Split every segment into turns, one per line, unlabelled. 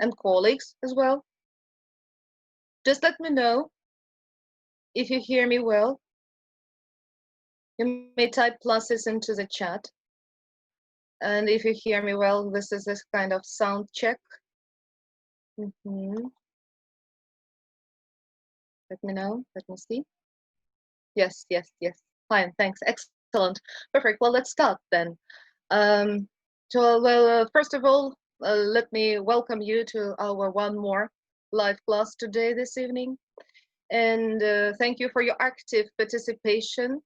and colleagues as well. Just let me know if you hear me well. You may type pluses into the chat. And if you hear me well, this is this kind of sound check. Let me know. Let me see. Yes, yes, yes. Fine, thanks. Excellent. Perfect. Well, let's start then. First of all, let me welcome you to our one more live class today, this evening. And thank you for your active participation,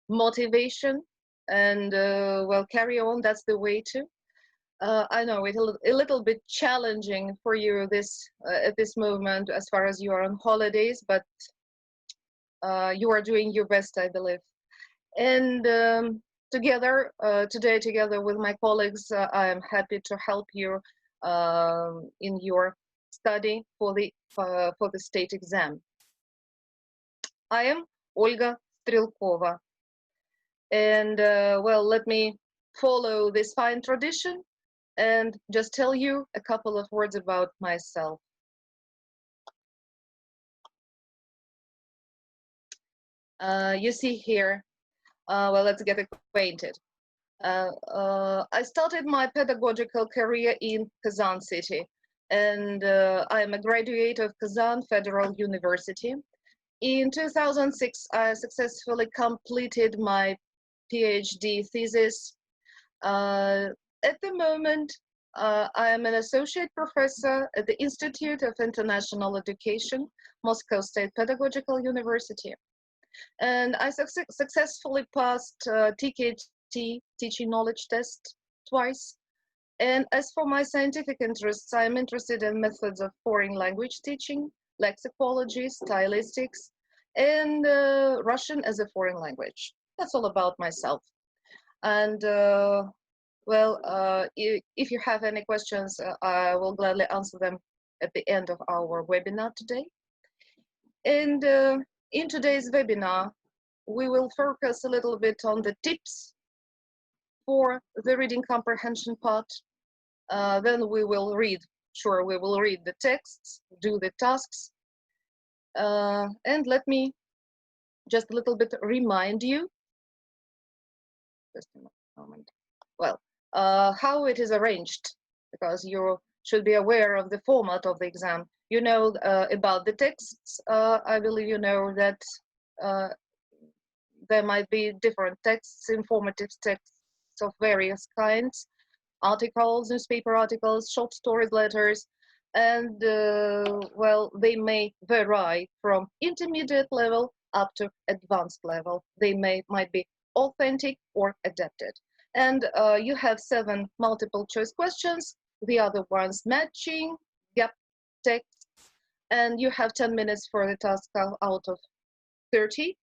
motivation, and well, carry on. That's the way to. I know it's a little bit challenging for you at this moment as far as you are on holidays, but you are doing your best, I believe. And together, today, together with my colleagues, I am happy to help you in your study for the state exam. I am Olga Sтрелкова. And well, let me follow this fine tradition and just tell you a couple of words about myself. You see here, well, let's get acquainted. I started my pedagogical career in Kazan city, and I am a graduate of Kazan Federal University. In 2006, I successfully completed my PhD thesis. At the moment, I am an associate professor at the Institute of International Education, Moscow State Pedagogical University. And I successfully passed TKT, Teaching Knowledge Test, twice. And as for my scientific interests, I'm interested in methods of foreign language teaching, lexicology, stylistics, and Russian as a foreign language. That's all about myself. And well, if you have any questions, I will gladly answer them at the end of our webinar today. And in today's webinar, we will focus a little bit on the tips for the reading comprehension part. Then we will read the texts, do the tasks. And let me just a little bit remind you, just a moment, well, how it is arranged, because you should be aware of the format of the exam. You know about the texts. I believe you know that there might be different texts, informative texts of various kinds, articles, newspaper articles, short stories, letters, and well, they may vary from intermediate level up to advanced level. They might be authentic or adapted. And you have 7 multiple choice questions, the other ones matching, gap text, and you have 10 minutes for the task out of 30.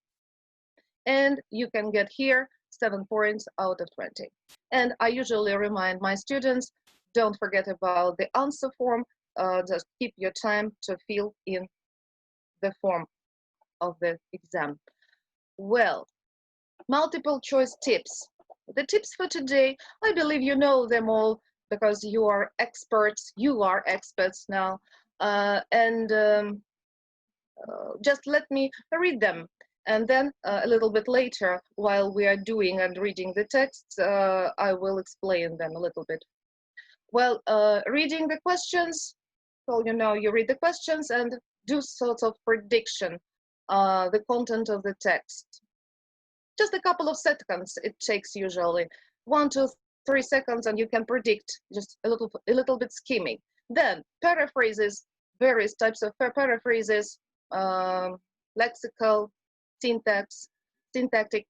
And you can get here 7 points out of 20. And I usually remind my students, don't forget about the answer form, just keep your time to fill in the form of the exam. Well, multiple choice tips. The tips for today, I believe you know them all because you are experts now. Just let me read them. And then a little bit later, while we are doing and reading the texts, I will explain them a little bit. Well, reading the questions, well, you know, you read the questions and do sort of prediction, the content of the text. Just a couple of seconds it takes usually, 1 to 3 seconds, and you can predict just a little bit skimming. Then paraphrases, various types of paraphrases, lexical, syntax, syntactic,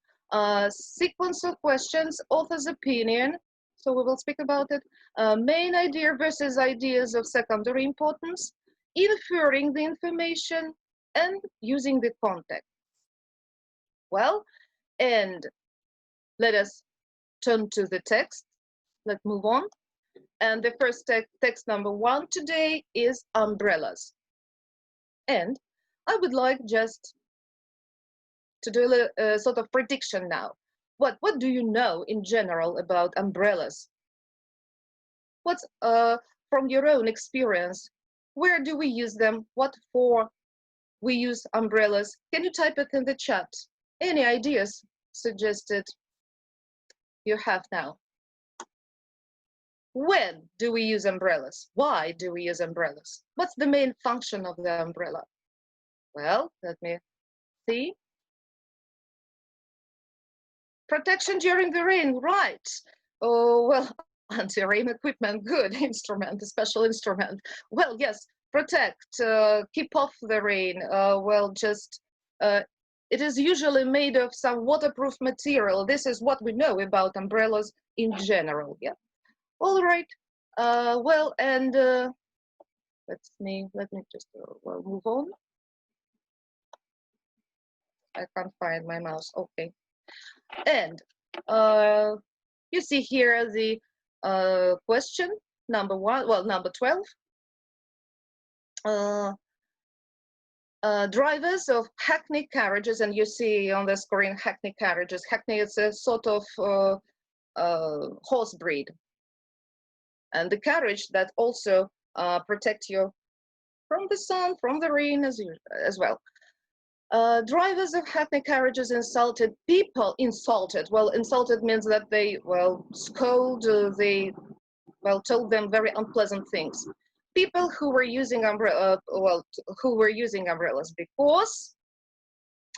sequence of questions, author's opinion, so we will speak about it, main idea versus ideas of secondary importance, inferring the information, and using the context. Well, and let us turn to the text. Let's move on. And the first text number 1 today is umbrellas. And I would like just to do a sort of prediction now. What do you know in general about umbrellas? from your own experience, where do we use them? What for we use umbrellas? Can you type it in the chat? Any ideas suggested you have now? When do we use umbrellas? Why do we use umbrellas? What's the main function of the umbrella? Well, let me see. Protection during the rain, right. Oh, well, anti-rain equipment, good instrument, a special instrument. Well, yes, protect, keep off the rain. Well, just, it is usually made of some waterproof material. This is what we know about umbrellas in general, yeah. All right, well, and let me just well, move on. I can't find my mouse, okay. And you see here the question number 1, well, number 12. Drivers of hackney carriages, and you see on the screen hackney carriages. Hackney is a sort of horse breed, and the carriage that also protect you from the sun, from the rain as well. Drivers of hackney carriages insulted people. Well, insulted means that they, well, scold, they, well, told them very unpleasant things. People who were using umbrellas because,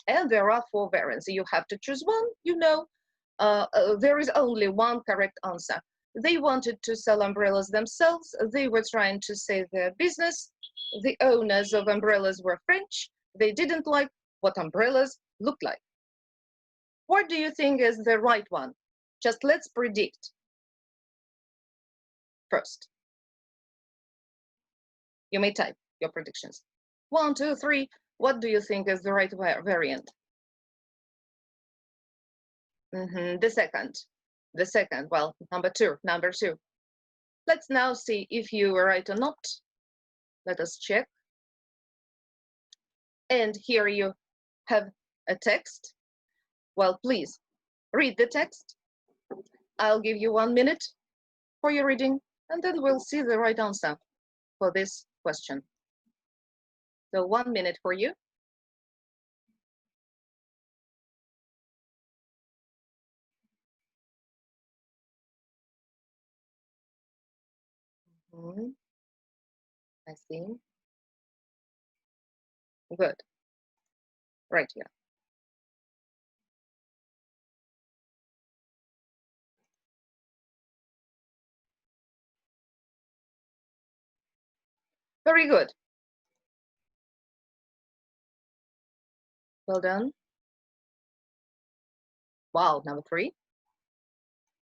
and there are 4 variants. You have to choose one, you know. There is only one correct answer. They wanted to sell umbrellas themselves. They were trying to save their business. The owners of umbrellas were French. They didn't like what umbrellas look like. What do you think is the right one? Just let's predict first. You may type your predictions. 1, 2, 3. What do you think is the right variant? The second, well, number two. Let's now see if you were right or not. Let us check. And here you have a text. Well, please read the text. I'll give you 1 minute for your reading, and then we'll see the right answer for this question. So 1 minute for you. I see. Good. Right here. Very good. Well done. Wow, number 3.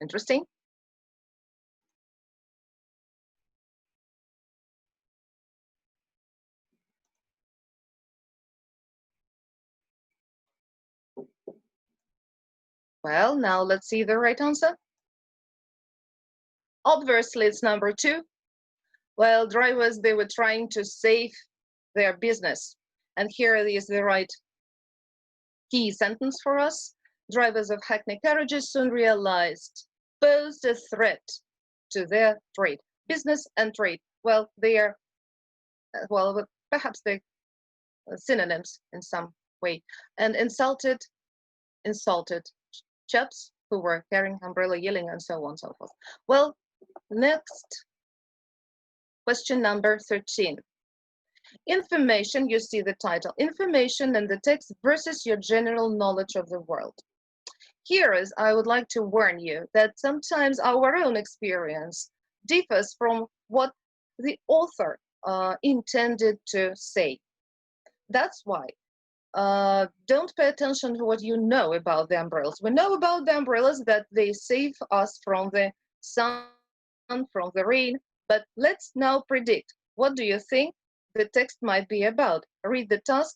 Interesting. Well, now let's see the right answer. Obviously, it's number 2. Well, drivers, they were trying to save their business. And here is the right key sentence for us. Drivers of hackney carriages soon realized posed a threat to their trade. Business and trade. Well, they are, well, perhaps they're synonyms in some way. And insulted chaps who were carrying umbrella, yelling, and so on and so forth. Well, next, question number 13. Information, you see the title, information in the text versus your general knowledge of the world. Here is, I would like to warn you that sometimes our own experience differs from what the author intended to say. That's why don't pay attention to what you know about the umbrellas. We know about the umbrellas that they save us from the sun, from the rain, but let's now predict. What do you think the text might be about? Read the task.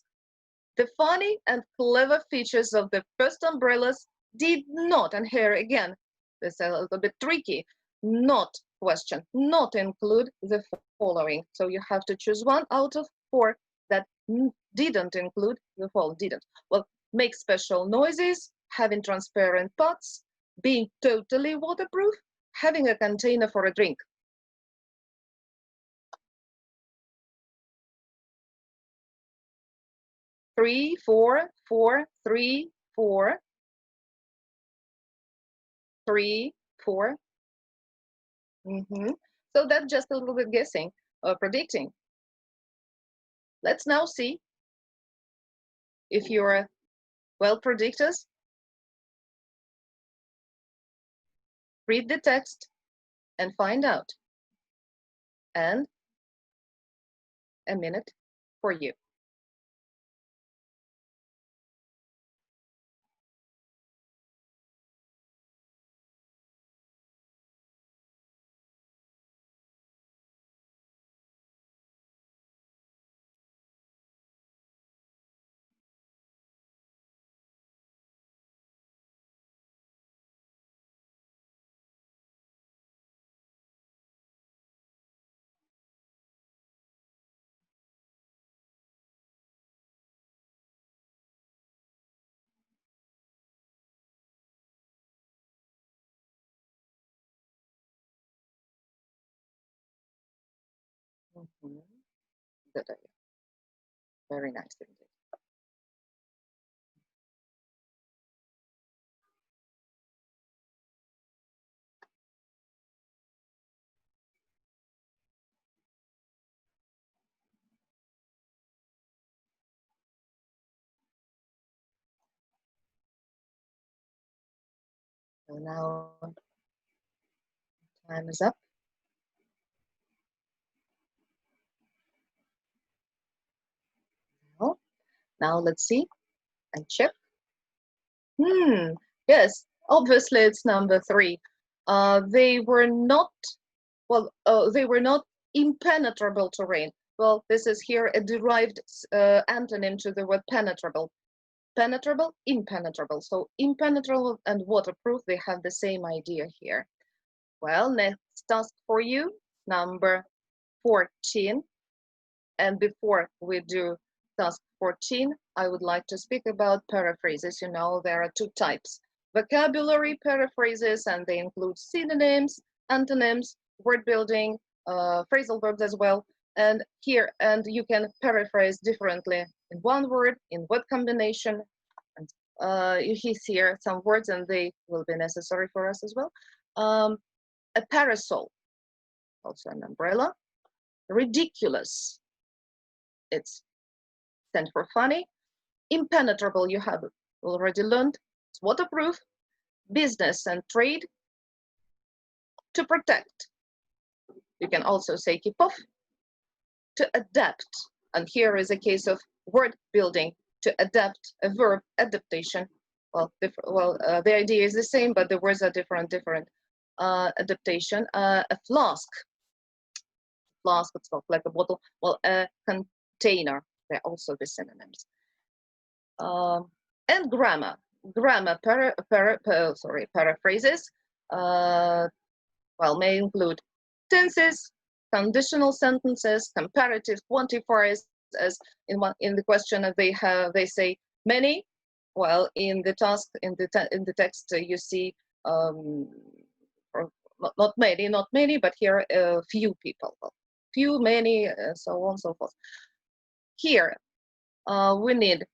The funny and clever features of the first umbrellas did not, and here again, this is a little bit tricky, not question, not include the following. So you have to choose 1 out of 4 that didn't include the following, didn't. Well, make special noises, having transparent pots, being totally waterproof, having a container for a drink. 3, 4, 4, 3, 4, 3, 4. So that's just a little bit guessing or predicting. Let's now see if you're well predictors. Read the text and find out. And a minute for you. Good idea. Very nice indeed. So now time is up. Now let's see and check. Yes, obviously it's number 3. They were not, well, they were not impenetrable terrain. Well, this is here a derived antonym to the word penetrable. Penetrable, impenetrable. So impenetrable and waterproof, they have the same idea here. Well, next task for you, number 14. And before we do task 14, I would like to speak about paraphrases. You know, there are 2 types. Vocabulary paraphrases, and they include synonyms, antonyms, word building, phrasal verbs as well. And here, and you can paraphrase differently in one word, in word combination. And you see here some words, and they will be necessary for us as well. A parasol, also an umbrella. Ridiculous, it's stand for funny. Impenetrable, you have already learned, it's waterproof. Business and trade, to protect. You can also say keep off. To adapt, and here is a case of word building. To adapt, a verb, adaptation. Well, the idea is the same, but the words are different. Adaptation. A flask. Flask, it's not like a bottle. Well, a container. They're also the synonyms. And grammar. Grammar paraphrases. Well, may include tenses, conditional sentences, comparative quantifiers. As in the question, they say many. Well, in the task, in the text, you see not many, but here few people, few, many, so on and so forth. Here we need,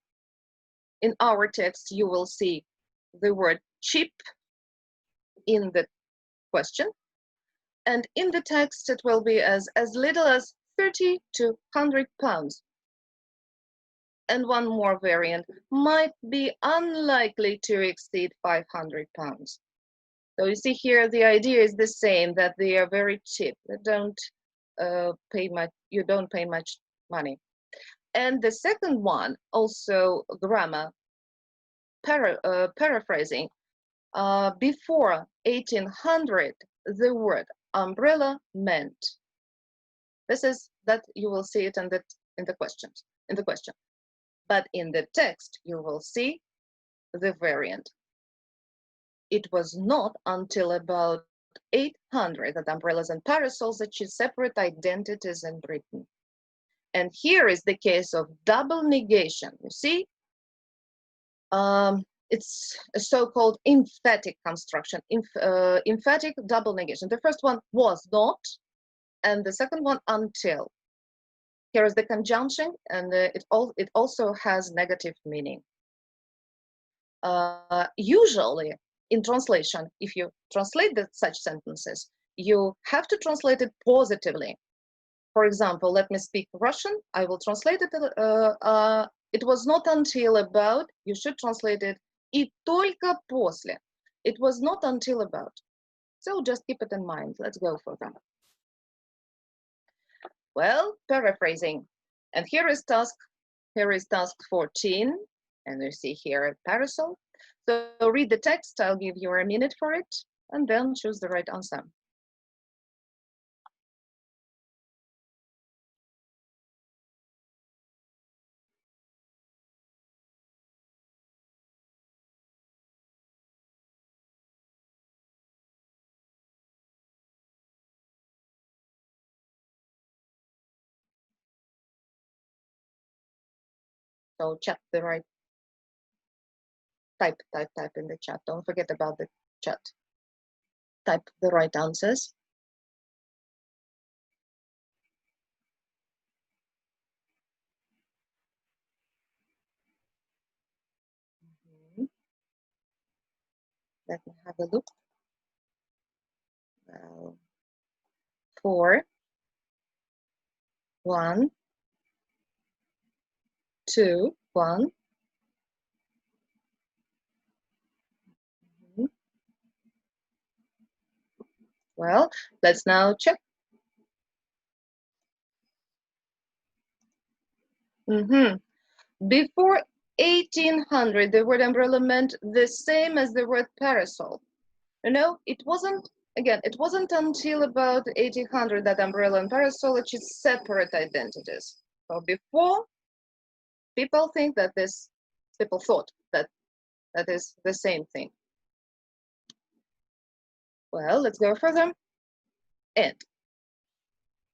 in our text, you will see the word cheap in the question, and in the text it will be as little as 30 to 100 pounds. And one more variant, might be unlikely to exceed 500 pounds. So you see here, the idea is the same, that they are very cheap. They don't pay much, you don't pay much money. And the second one, also grammar, paraphrasing. Before 1800, the word umbrella meant. This is that you will see it in the question. But in the text, you will see the variant. It was not until about 800 that umbrellas and parasols achieved separate identities in Britain. And here is the case of double negation. You see, it's a so-called emphatic construction, emphatic double negation. The first one was not, and the second one until. Here is the conjunction, and it also has negative meaning. Usually, in translation, if you translate such sentences, you have to translate it positively. For example, let me speak Russian. I will translate it. It was not until about. You should translate it. И только после. It was not until about. So just keep it in mind. Let's go for them. Well, paraphrasing. And here is task 14. And you see here a parasol. So read the text. I'll give you a minute for it, and then choose the right answer. So chat the right, type in the chat. Don't forget about the chat. Type the right answers. Let me have a look. 4, 1, 2, 1. Well, let's now check. Before 1800, the word umbrella meant the same as the word parasol. You know, it wasn't until about 1800 that umbrella and parasol achieved separate identities. So before, people thought that that is the same thing. Well, let's go further. And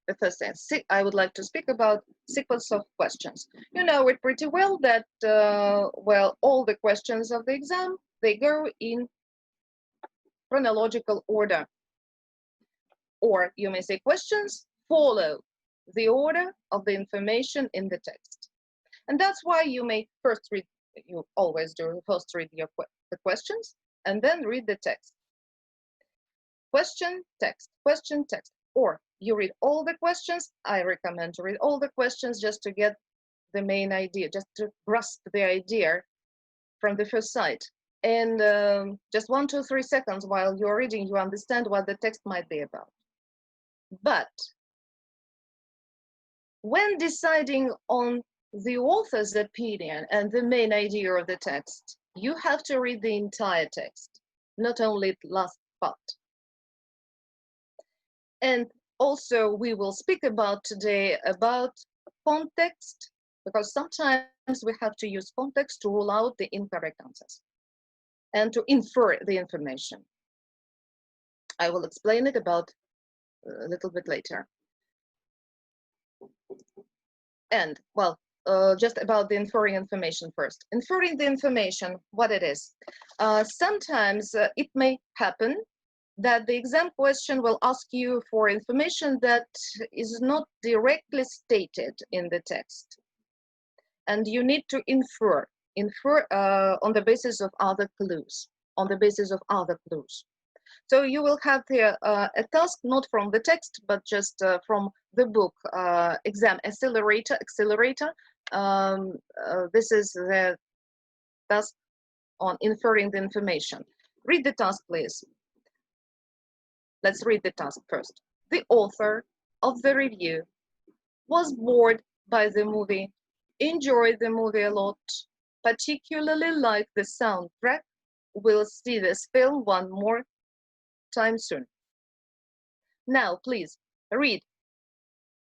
the first thing, I would like to speak about sequence of questions. You know it pretty well that, well, all the questions of the exam, they go in chronological order. Or you may say questions follow the order of the information in the text. And that's why you may first read, you always do, first read the questions and then read the text. Question, text, question, text. Or you read all the questions. I recommend to read all the questions just to get the main idea, just to grasp the idea from the first sight. And just 1, 2, 3 seconds while you're reading, you understand what the text might be about. But when deciding on the author's opinion and the main idea of the text, you have to read the entire text, not only the last part. And also we will speak about today about context, because sometimes we have to use context to rule out the incorrect answers and to infer the information. I will explain it about a little bit later. And well, just about the inferring information first. Inferring the information, what it is. Sometimes it may happen that the exam question will ask you for information that is not directly stated in the text. And you need to infer on the basis of other clues, So you will have here a task not from the text, but just from the book, Exam Accelerator. This is the task on inferring the information. Read the task, please. Let's read the task first. The author of the review was bored by the movie, enjoyed the movie a lot, particularly liked the soundtrack, will see this film one more time soon. Now, please read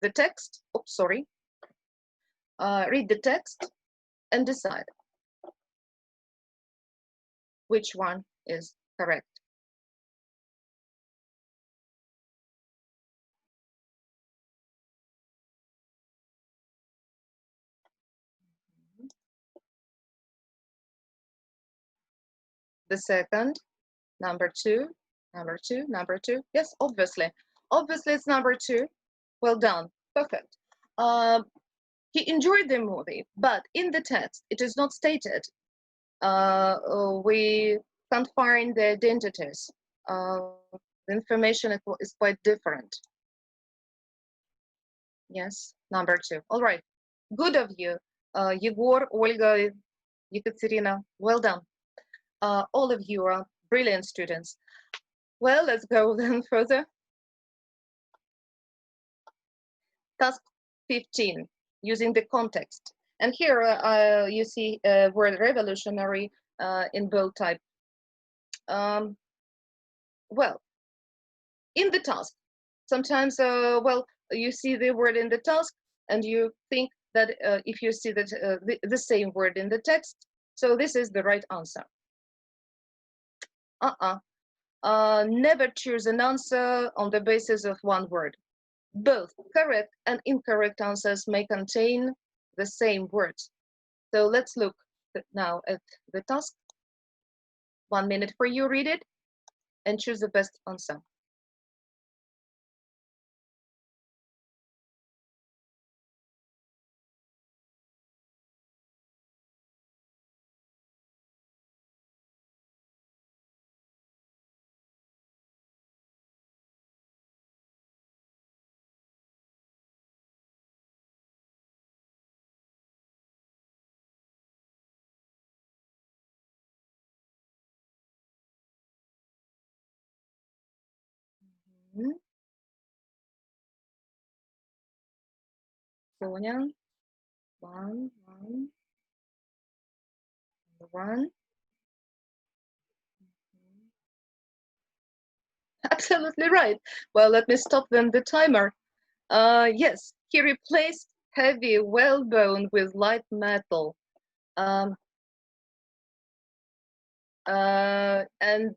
the text. Oh, sorry. Read the text and decide which one is correct. The second, number two. Yes, obviously it's number 2. Well done, perfect. he enjoyed the movie, but in the text it is not stated. We can't find the identities. The information is quite different. Yes, number 2. All right. Good of you. Yegor, Olga, Yekaterina, well done. All of you are brilliant students. Well, let's go then further. Task 15, using the context. And here you see word revolutionary in bold type. Well, in the task, sometimes, well, you see the word in the task and you think that if you see that the same word in the text, so this is the right answer. Never choose an answer on the basis of one word. Both correct and incorrect answers may contain the same words. So let's look now at the task. 1 minute for you, read it, and choose the best answer. Sonia, one. Absolutely right. Well, let me stop then the timer. Yes, he replaced heavy whalebone with light metal. And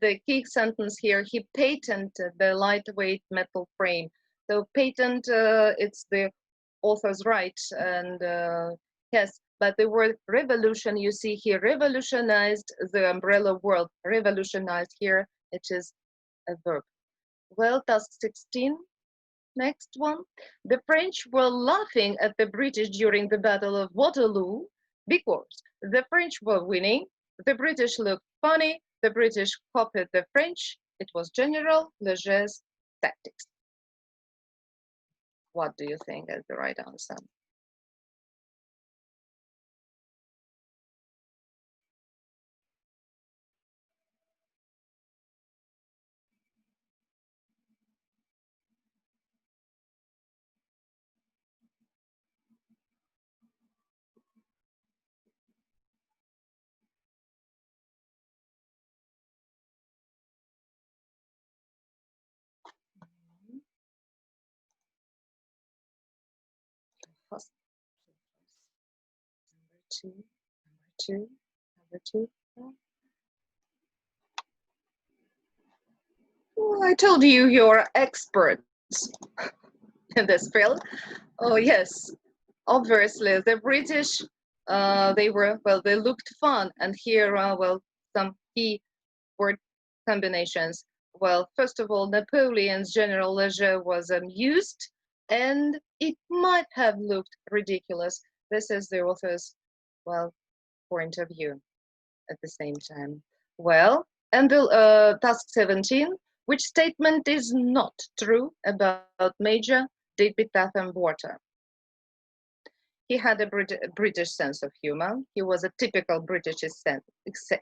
the key sentence here, he patented the lightweight metal frame. So patent, it's the author's right, and yes, but the word revolution, you see here, revolutionized the umbrella world. Revolutionized here, it is a verb. Well, task 16, next one. The French were laughing at the British during the Battle of Waterloo because the French were winning, the British looked funny, the British copied the French, it was General Leger's tactics. What do you think is the right answer? First, number two. Well, I told you you're experts in this field. Oh yes, obviously the British, they were, well, they looked fun, and here, well, some key word combinations. Well, first of all, Napoleon's General Leger was amused, and it might have looked ridiculous. This is the author's, well, point of view at the same time. Well, and the task 17, which statement is not true about Major Digby Tatham Water? He had a British sense of humor. He was a typical British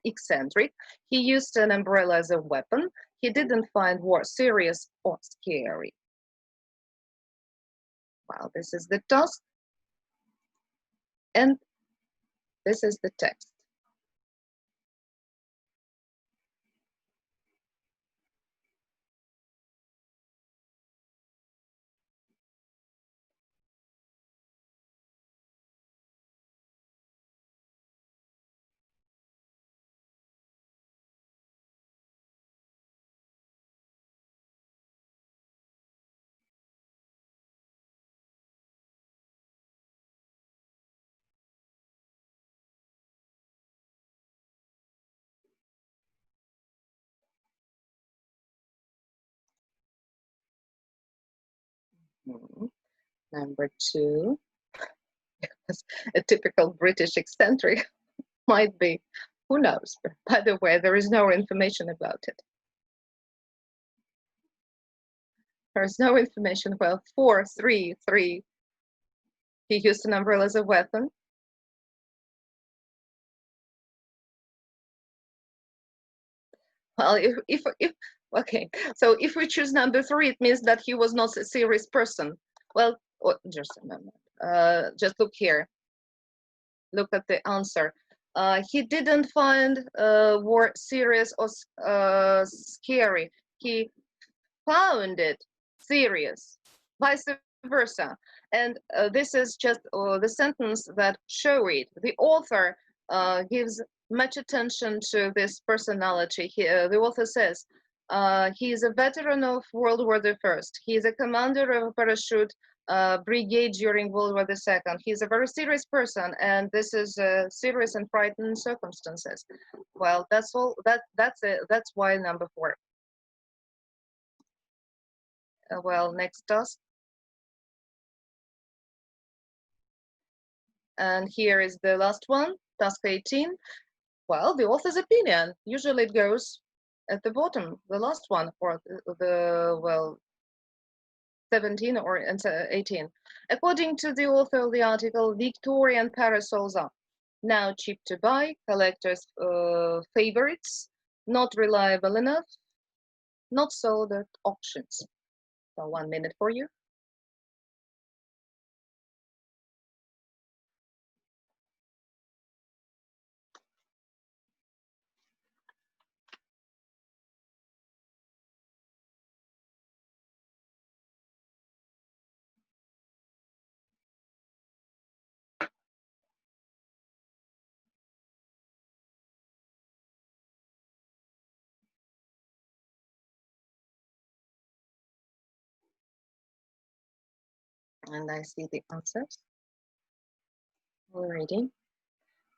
eccentric. He used an umbrella as a weapon. He didn't find war serious or scary. Well, this is the task, and this is the text. Number 2. because a typical British eccentric might be, who knows? By the way, there is no information about it. There is no information. Well, 4, 3, 3. He used an umbrella as a weapon. Well, if okay, so if we choose number 3, it means that he was not a serious person. Well, just a moment. Just look here. Look at the answer. He didn't find war serious or scary. He found it serious, vice versa. And this is just the sentence that show it. The author gives much attention to this personality. The author says, he is a veteran of World War I. He is a commander of a parachute brigade during World War II. He's a very serious person, and this is serious and frightening circumstances. Well, that's all. That's it. That's why number 4. Well, next task. And here is the last one, task 18. Well, the author's opinion. Usually it goes at the bottom, the last one, or the, well, 17 or 18. According to the author of the article, Victorian parasols are now cheap to buy, collectors' favorites, not reliable enough, not sold at auctions. So 1 minute for you. And I see the answers already.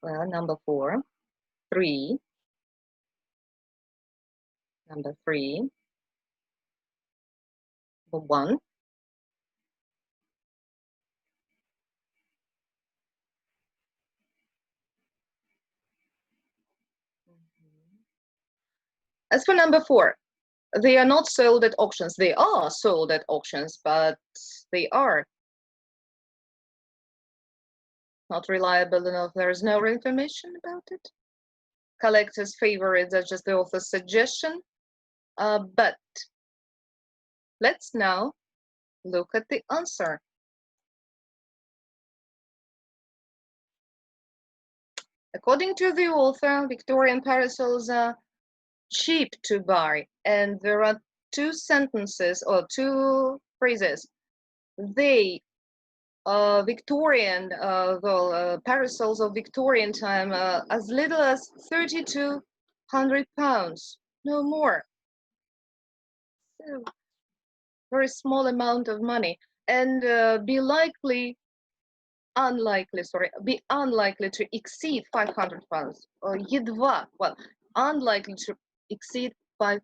Well, number 4, 3, number 3, 1, as for number 4, they are not sold at auctions. They are sold at auctions, but they are not reliable enough. There is no information about it. Collectors' favorites are just the author's suggestion. But let's now look at the answer. According to the author, Victorian parasols are cheap to buy, and there are 2 sentences or 2 phrases. They Victorian parasols of Victorian time as little as £3,200, no more. So, very small amount of money, and be unlikely to exceed £500. Well, unlikely to exceed £500.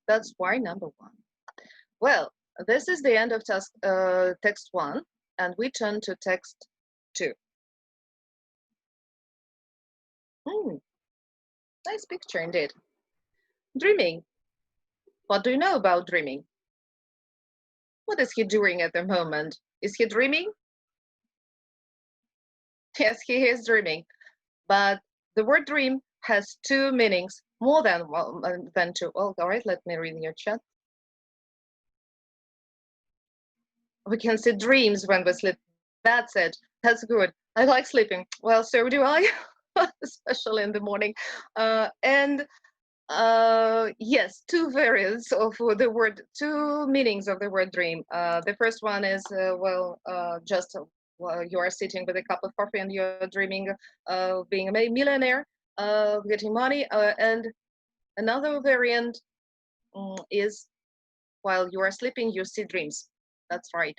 That's why number 1. Well, this is the end of text 1, and we turn to text 2. Nice picture indeed. Dreaming. What do you know about dreaming? What is he doing at the moment? Is he dreaming? Yes, he is dreaming. But the word dream has 2 meanings, more than 2. Oh, all right, let me read your chat. We can see dreams when we sleep. That's it. That's good. I like sleeping. Well, so do I, especially in the morning. Yes, 2 variants of the word, 2 meanings of the word dream. The first one is, just you are sitting with a cup of coffee and you're dreaming of being a millionaire, getting money. And another variant is while you are sleeping, you see dreams. That's right.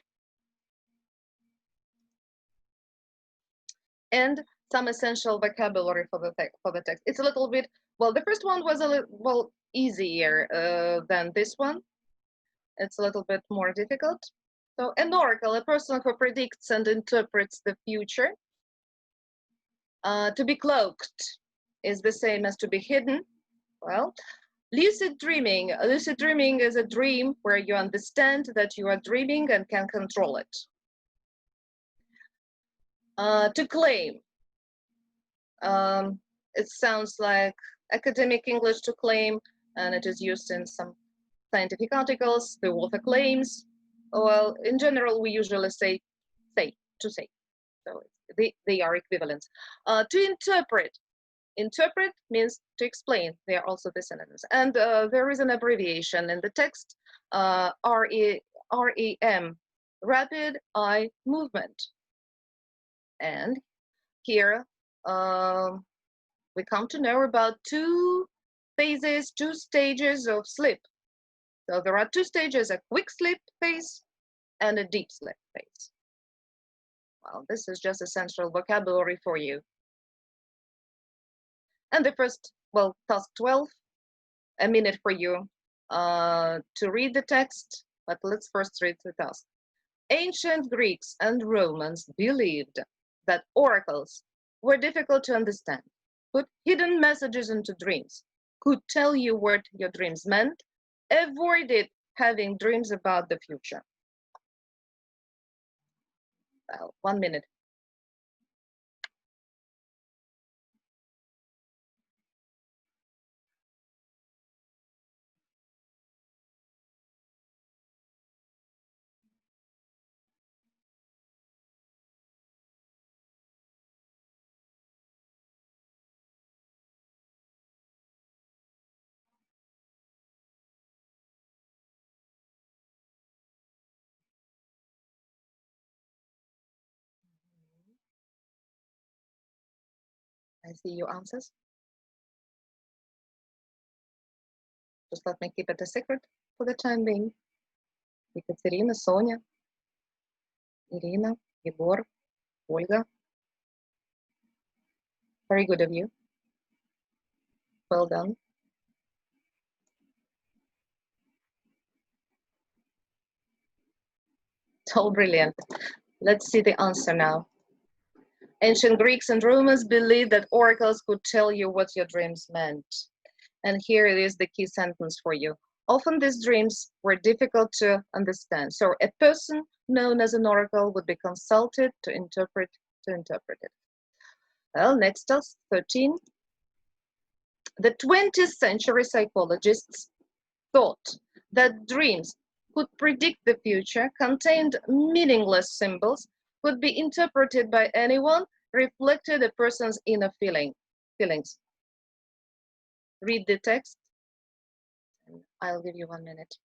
And some essential vocabulary for the text. It's a little bit, well, the first one was a little, easier than this one. It's a little bit more difficult. So an oracle, a person who predicts and interprets the future. To be cloaked is the same as to be hidden. Well, lucid dreaming. Lucid dreaming is a dream where you understand that you are dreaming and can control it. To claim. It sounds like academic English, to claim, and it is used in some scientific articles. The author claims. Well, in general, we usually say, to say. So they are equivalent. To interpret. Interpret means to explain. They are also the synonyms. And there is an abbreviation in the text, RAM, rapid eye movement. And here we come to know about two phases, two stages of sleep. So there are two stages, a quick sleep phase and a deep sleep phase. Well, this is just essential vocabulary for you. And the first, well, task 12, a minute for you to read the text, but let's first read the task. Ancient Greeks and Romans believed that oracles were difficult to understand, put hidden messages into dreams, could tell you what your dreams meant, avoided having dreams about the future. Well, 1 minute. I see your answers. Just let me keep it a secret for the time being. Екатерина, Соня, Ирина, Егор, Ольga. Very good of you. Well done. So brilliant. Let's see the answer now. Ancient Greeks and Romans believed that oracles could tell you what your dreams meant. And here it is the key sentence for you. Often these dreams were difficult to understand. So a person known as an oracle would be consulted to interpret it. Well, next task, 13. The 20th century psychologists thought that dreams could predict the future, contained meaningless symbols, could be interpreted by anyone, reflected a person's inner feelings. Read the text, and I'll give you 1 minute.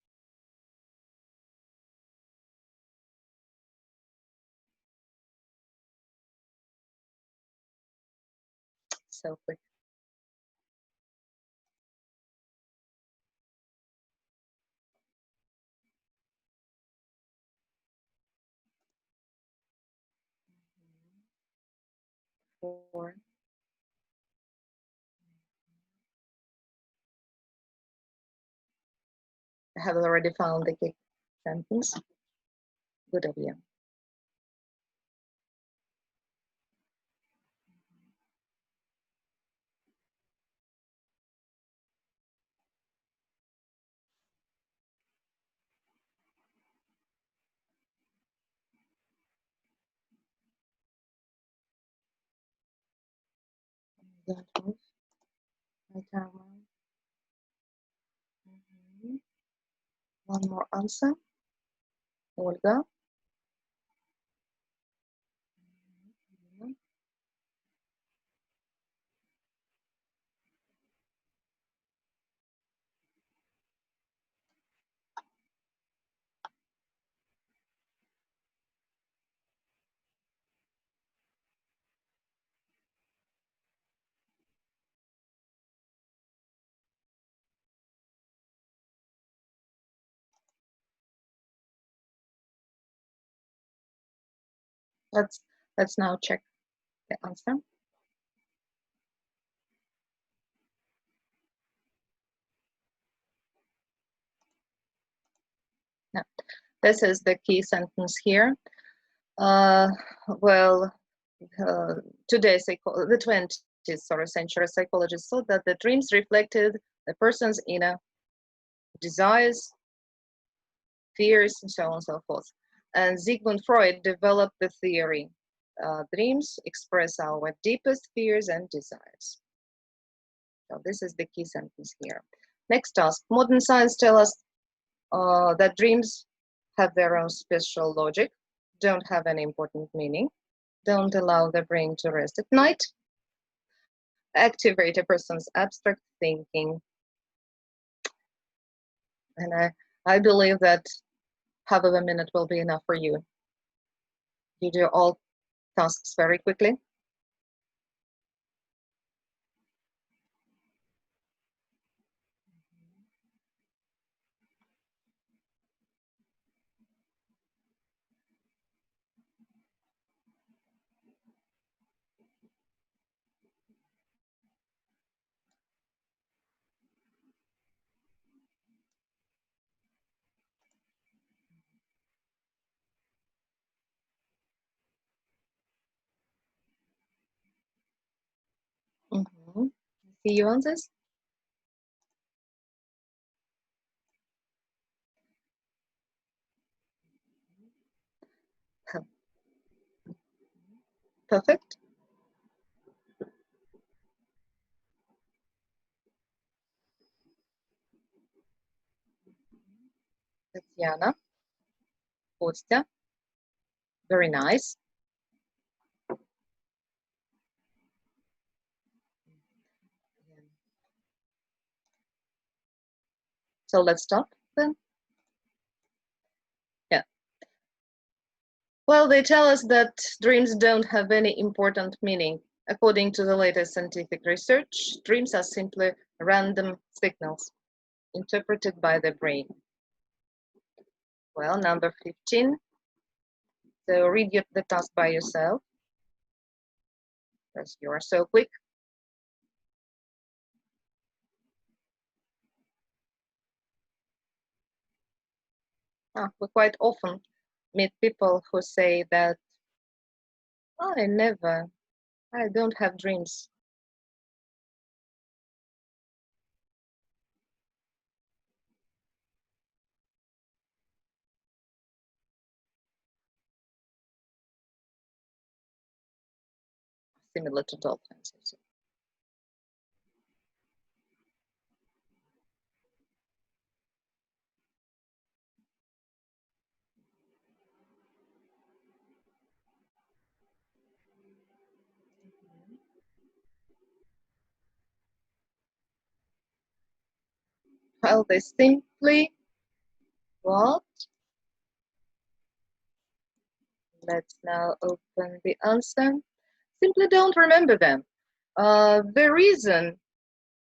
So quick. Four. I have already found the key sentence. Good of you. Don't move. My camera. One more answer. Olga. Let's now check the answer. Now, This is the key sentence here. Today, the 20th century psychologists thought that the dreams reflected the person's inner desires, fears, and so on and so forth. And Sigmund Freud developed the theory. Dreams express our deepest fears and desires. So this is the key sentence here. Next task. Modern science tells us that dreams have their own special logic, don't have any important meaning, don't allow the brain to rest at night, activate a person's abstract thinking. And I believe that half of a minute will be enough for you. You do all tasks very quickly. See you on this. Perfect. Tatiana, Kostya, very nice. So let's stop then. Yeah. Well, they tell us that dreams don't have any important meaning. According to the latest scientific research, dreams are simply random signals interpreted by the brain. Well, number 15. So read the task by yourself, because you are so quick. We quite often meet people who say that, oh, I don't have dreams. Similar to dolphins. Well, they simply, what? Let's now open the answer. Simply don't remember them. The reason,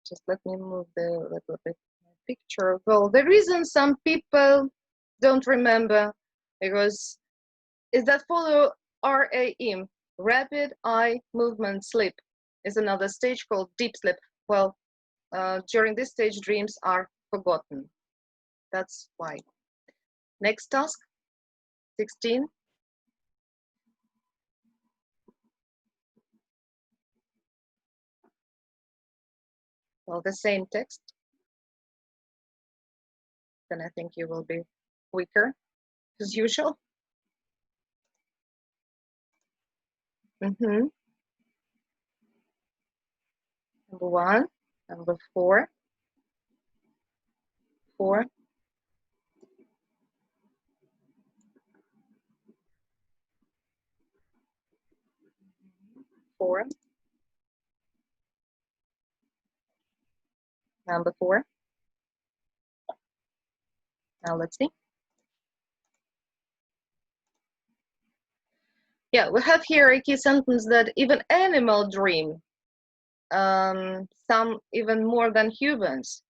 just let me move the little bit picture. Well, the reason some people don't remember because is that follow RAM, rapid eye movement sleep, is another stage called deep sleep. Well, during this stage, dreams are forgotten. That's why. Next task, 16. Well, the same text. Then I think you will be quicker, as usual. Number 1, number 4, 4. Number 4. Now let's see. Yeah, we have here a key sentence that even animal dream, some even more than humans.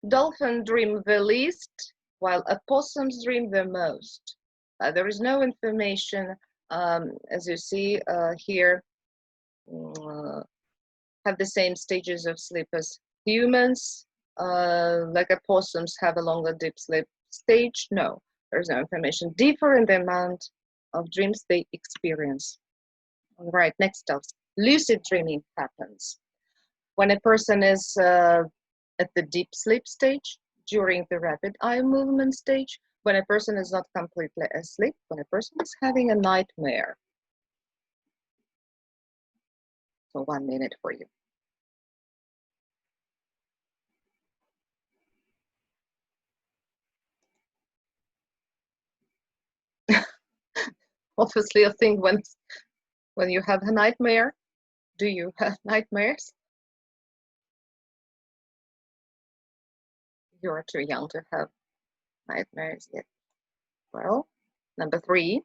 Dolphins dream the least, while opossums dream the most. There is no information, as you see here, have the same stages of sleep as humans, like opossums have a longer deep sleep stage. No, there's no information, differ in the amount of dreams they experience. All right, next task. Lucid dreaming happens when a person is at the deep sleep stage, during the rapid eye movement stage, when a person is not completely asleep, when a person is having a nightmare. So 1 minute for you. Obviously, I think when you have a nightmare, do you have nightmares? You're too young to have nightmares yet. Well, number 3.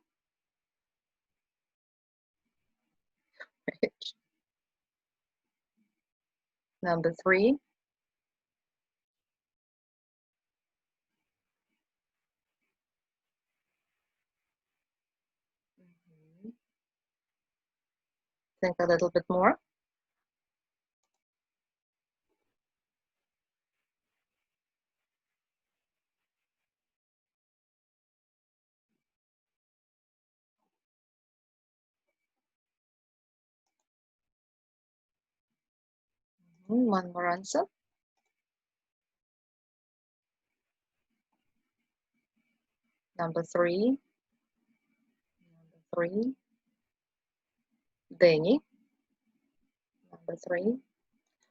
Number 3. Think a little bit more. One more answer. Number 3. Number 3. Danny. Number 3.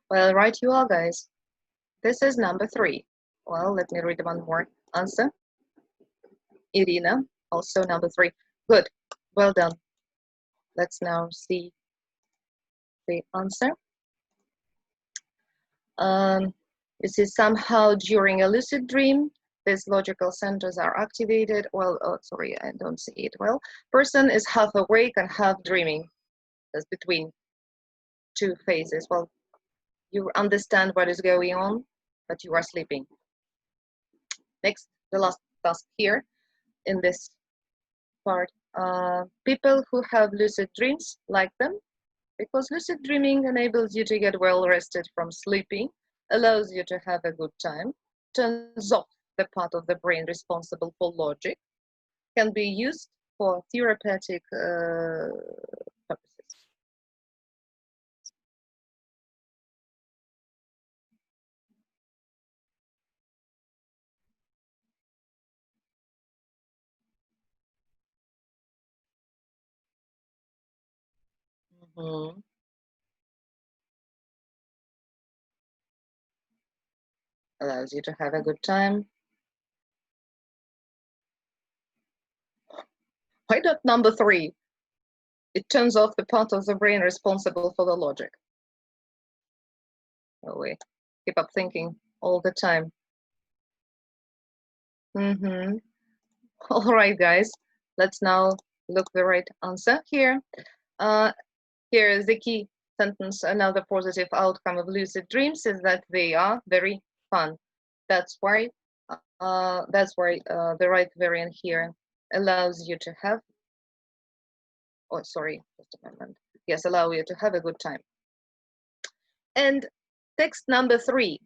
Well, right you are, guys. This is number 3. Well, let me read one more answer. Irina, also number 3. Good. Well done. Let's now see the answer. You see, somehow during a lucid dream, these logical centers are activated. Well, oh, sorry, I don't see it well. Person is half awake and half dreaming. That's between 2 phases. Well, you understand what is going on, but you are sleeping. Next, the last task here in this part. People who have lucid dreams like them, because lucid dreaming enables you to get well rested from sleeping, allows you to have a good time, turns off the part of the brain responsible for logic, can be used for therapeutic purposes. Allows you to have a good time. Why not number 3? It turns off the part of the brain responsible for the logic. Oh, we keep up thinking all the time. All right, guys, let's now look the right answer here. Here is the key sentence. Another positive outcome of lucid dreams is that they are very fun. That's why the right variant here allows you to have, oh, sorry, just a moment. Yes, allow you to have a good time. And text number 3.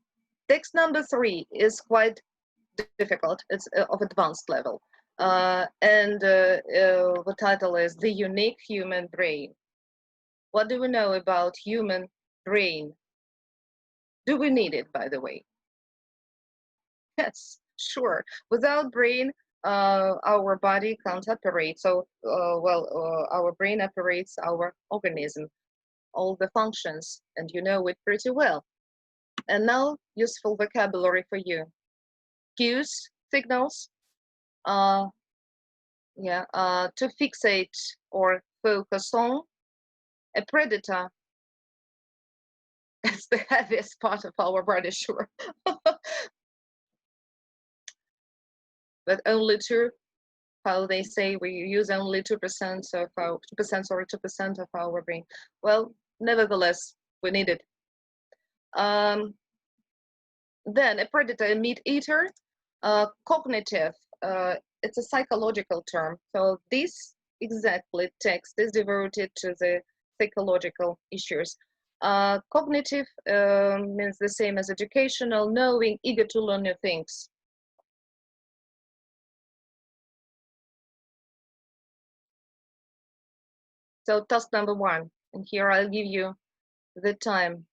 Text number 3 is quite difficult. It's of advanced level. And the title is The Unique Human Brain. What do we know about human brain? Do we need it, by the way? Yes, sure. Without brain, our body can't operate. So, our brain operates our organism, all the functions, and you know it pretty well. And now, useful vocabulary for you. Cues, signals, to fixate or focus on. A predator is the heaviest part of our body, sure. But only 2, how they say we use only 2% of our 2% of our brain. Well, nevertheless, we need it. Then a predator, a meat eater, cognitive. It's a psychological term. So this exactly text is devoted to the psychological issues. Cognitive means the same as educational, knowing, eager to learn new things. So task number 1, and here I'll give you the time.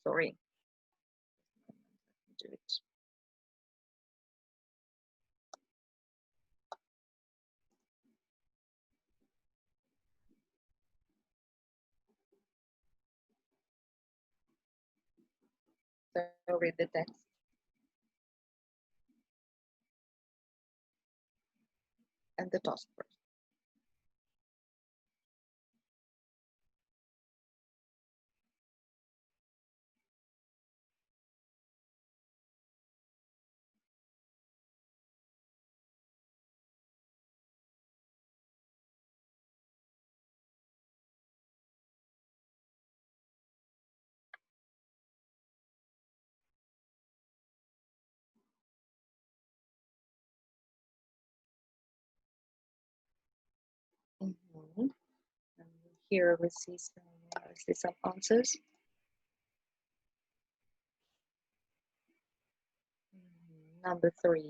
Sorry. Do it. So read the text. And the task first. And here we see some answers. Number 3,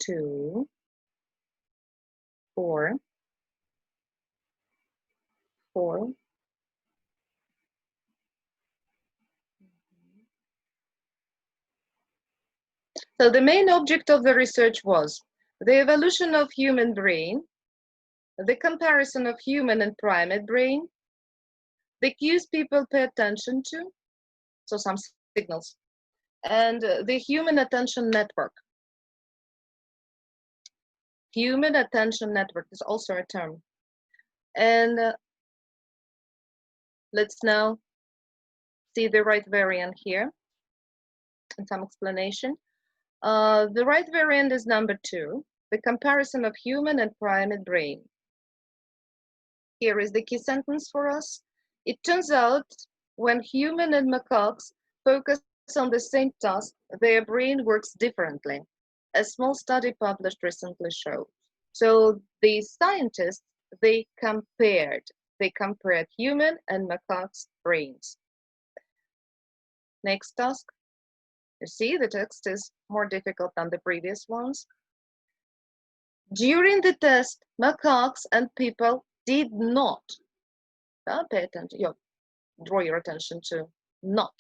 2, 4, 4. So the main object of the research was the evolution of human brain, the comparison of human and primate brain, the cues people pay attention to, so some signals, and the human attention network. Human attention network is also a term. And let's now see the right variant here and some explanation. The right variant is number 2, the comparison of human and primate brain. Here is the key sentence for us. It turns out when human and macaques focus on the same task, their brain works differently. A small study published recently showed. So the scientists, they compared human and macaques' brains. Next task. You see, the text is more difficult than the previous ones. During the test, macaques and people did not pay attention. Draw your attention to not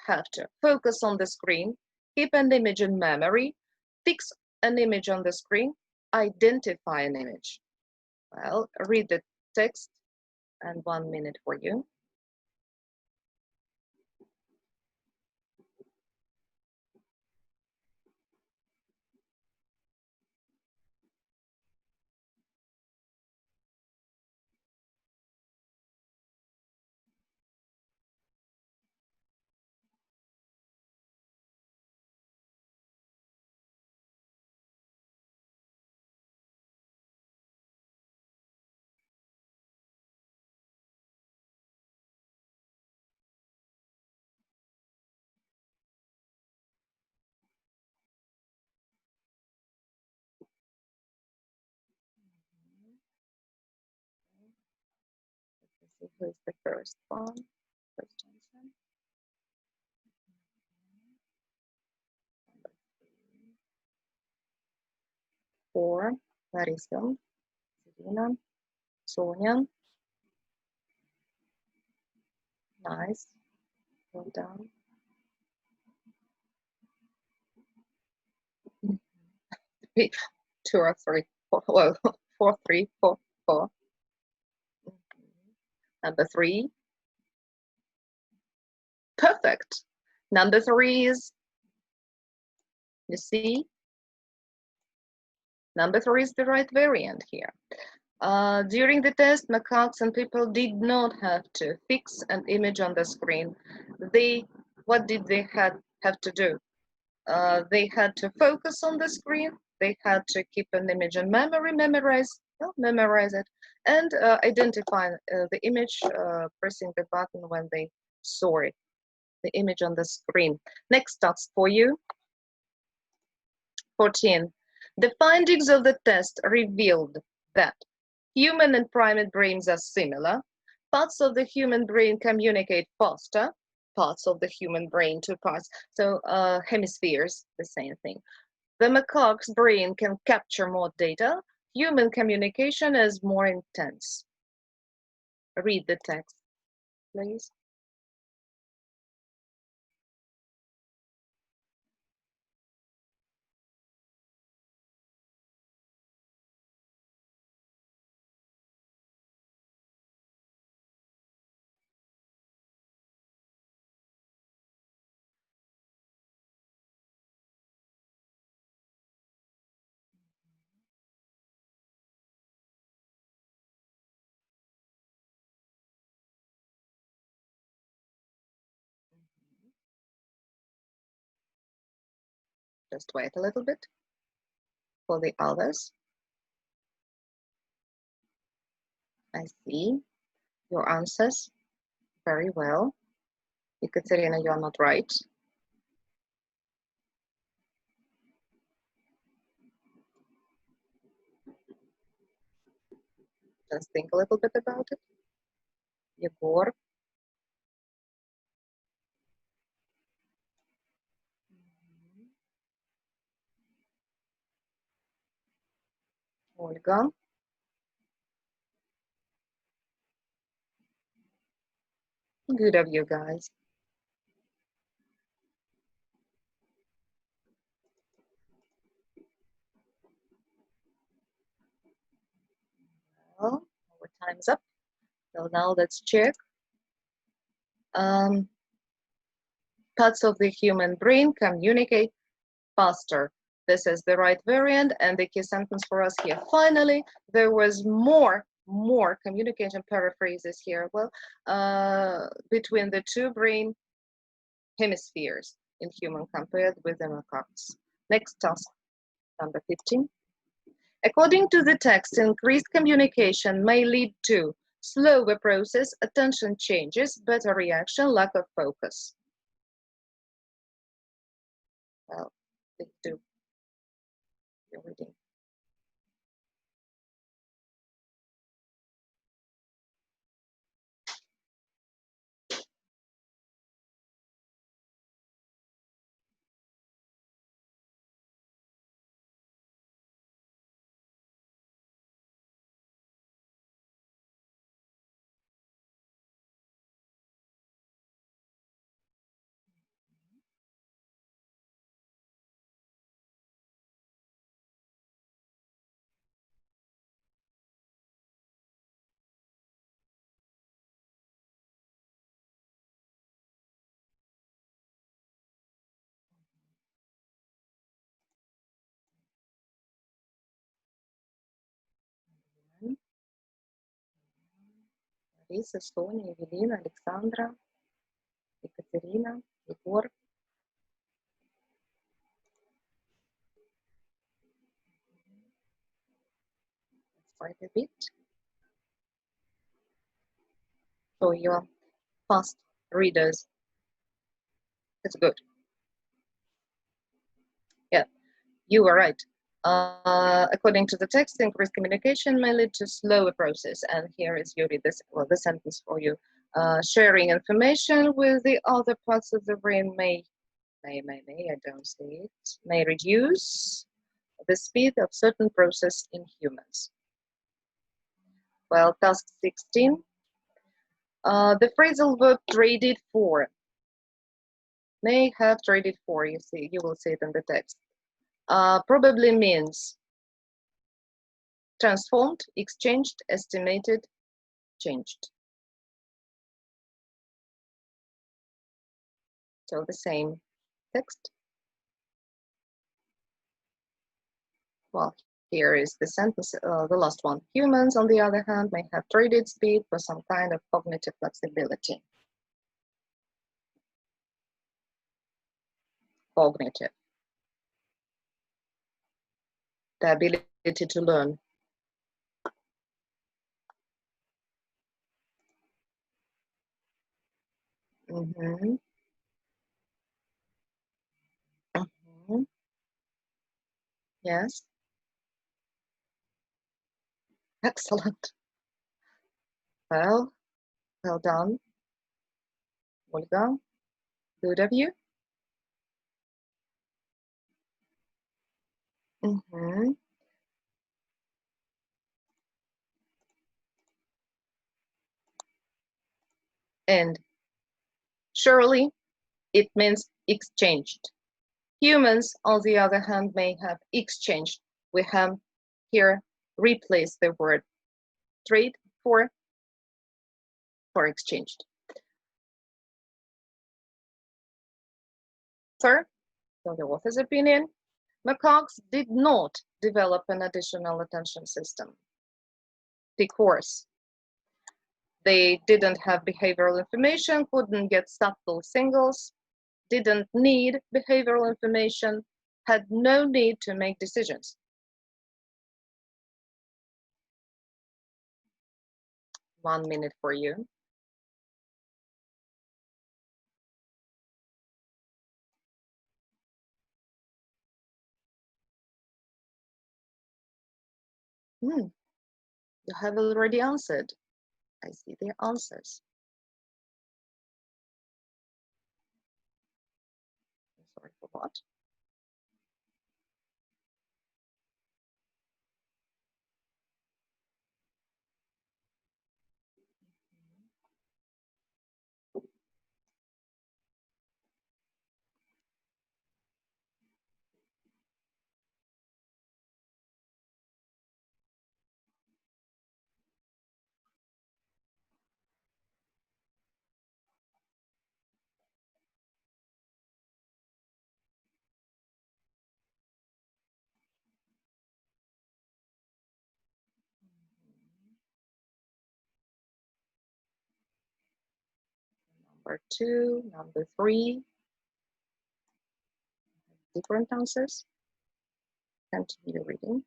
have to focus on the screen, keep an image in memory, fix an image on the screen, identify an image. Well, read the text and 1 minute for you. Let's see who is the first one. First answer. Number 4, Larissa, Serena, Sonia. Nice. Well done. 2 or 3. Well, 4, 3, 4, 4. Number 3. Perfect. Number 3 is, you see, number 3 is the right variant here. During the test, macaques and people did not have to fix an image on the screen. What did they have to do? They had to focus on the screen. They had to keep an image in memory, memorize it, and identify the image, pressing the button when they saw it, the image on the screen. Next task for you. 14. The findings of the test revealed that human and primate brains are similar. Parts of the human brain communicate faster. Parts of the human brain, 2 parts. So hemispheres, the same thing. The macaque's brain can capture more data. Human communication is more intense. Read the text, please. Just wait a little bit for the others. I see your answers very well. Ekaterina, you are not right. Just think a little bit about it. Yegor. Olga. Good of you guys. Well, our time's up. So now let's check. Parts of the human brain communicate faster. This is the right variant, and the key sentence for us here. Finally, there was more communication paraphrases here. Well, between the two brain hemispheres in human compared with the macaques. Next task, number 15. According to the text, increased communication may lead to slower process, attention changes, better reaction, lack of focus. Well, please do your reading. Лариса, Соня, Евелина, Александра, Екатерина, Егор. Let's fight a bit. So you're fast readers. That's good. Yeah, you were right. According to the text, increased communication may lead to slower process. And here is Yuri, this, well, the sentence for you. Sharing information with the other parts of the brain may, I don't see it, may reduce the speed of certain process in humans. Well, task 16. The phrasal verb traded for. May have traded for, you see, you will see it in the text. Probably means transformed, exchanged, estimated, changed. So the same text. Well, here is the sentence, the last one. Humans, on the other hand, may have traded speed for some kind of cognitive flexibility. Cognitive. The ability to learn. Mm-hmm. Mm-hmm. Yes. Excellent. Well done, Olga. Good of you. Mhm. And surely it means exchanged. Humans, on the other hand, may have exchanged. We have here replaced the word trade for exchanged. Third, so the author's opinion, macaques did not develop an additional attention system because they didn't have behavioral information, couldn't get subtle signals, didn't need behavioral information, had no need to make decisions. One minute for you. You have already answered. I see the answers. Sorry for what? Number 2, number 3. Different answers. Continue reading.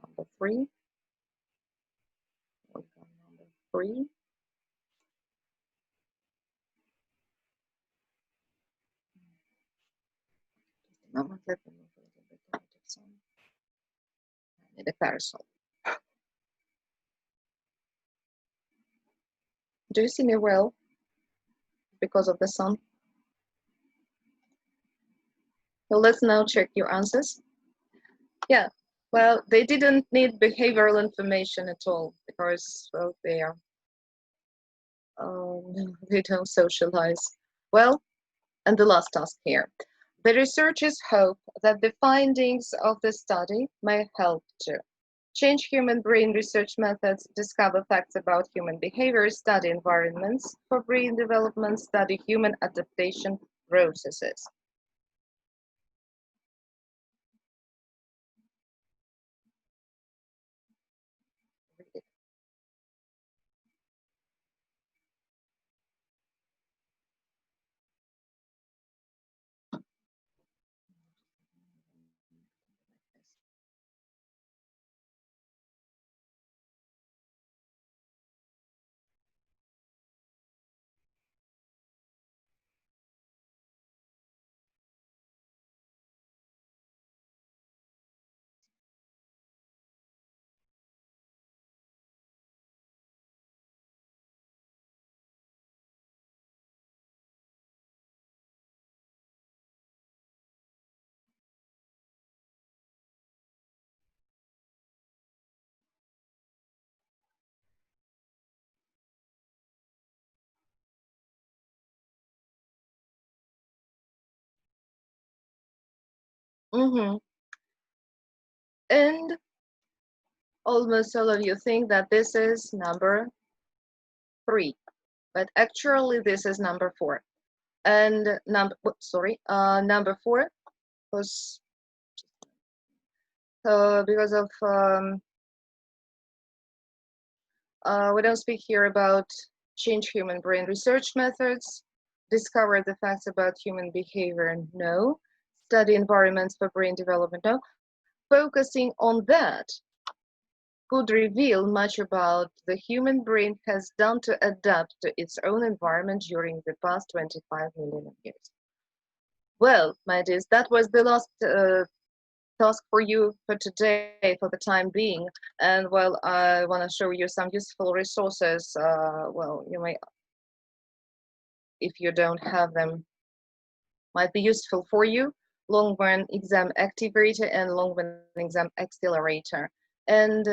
Number 3. Number 3. Moment, let me move a little bit out of some. I need a parasol. Do you see me well because of the sun? So let's now check your answers. Yeah, well, they didn't need behavioral information at all because, well, they don't socialize. Well, and the last task here. The researchers hope that the findings of the study may help to change human brain research methods, discover facts about human behavior, study environments for brain development, study human adaptation processes. And almost all of you think that this is number 3, but actually this is number 4. And number 4 was because of we don't speak here about change human brain research methods, discover the facts about human behavior, no, study environments for brain development, no. Focusing on that could reveal much about the human brain has done to adapt to its own environment during the past 25 million years. Well, my dears, that was the last task for you for today, for the time being. And well, I want to show you some useful resources. Well, you may, if you don't have them might be useful for you. Long run exam activator and long run exam accelerator. And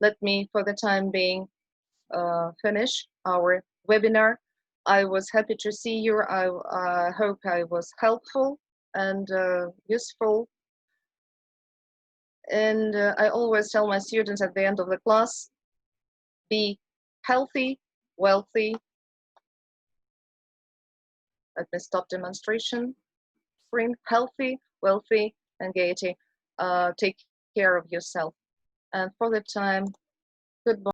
let me, for the time being, finish our webinar. I was happy to see you. I hope I was helpful and useful. And I always tell my students at the end of the class, be healthy, wealthy. Let me stop demonstration screen. Healthy, wealthy, and gaiety. Take care of yourself. And for the time, goodbye.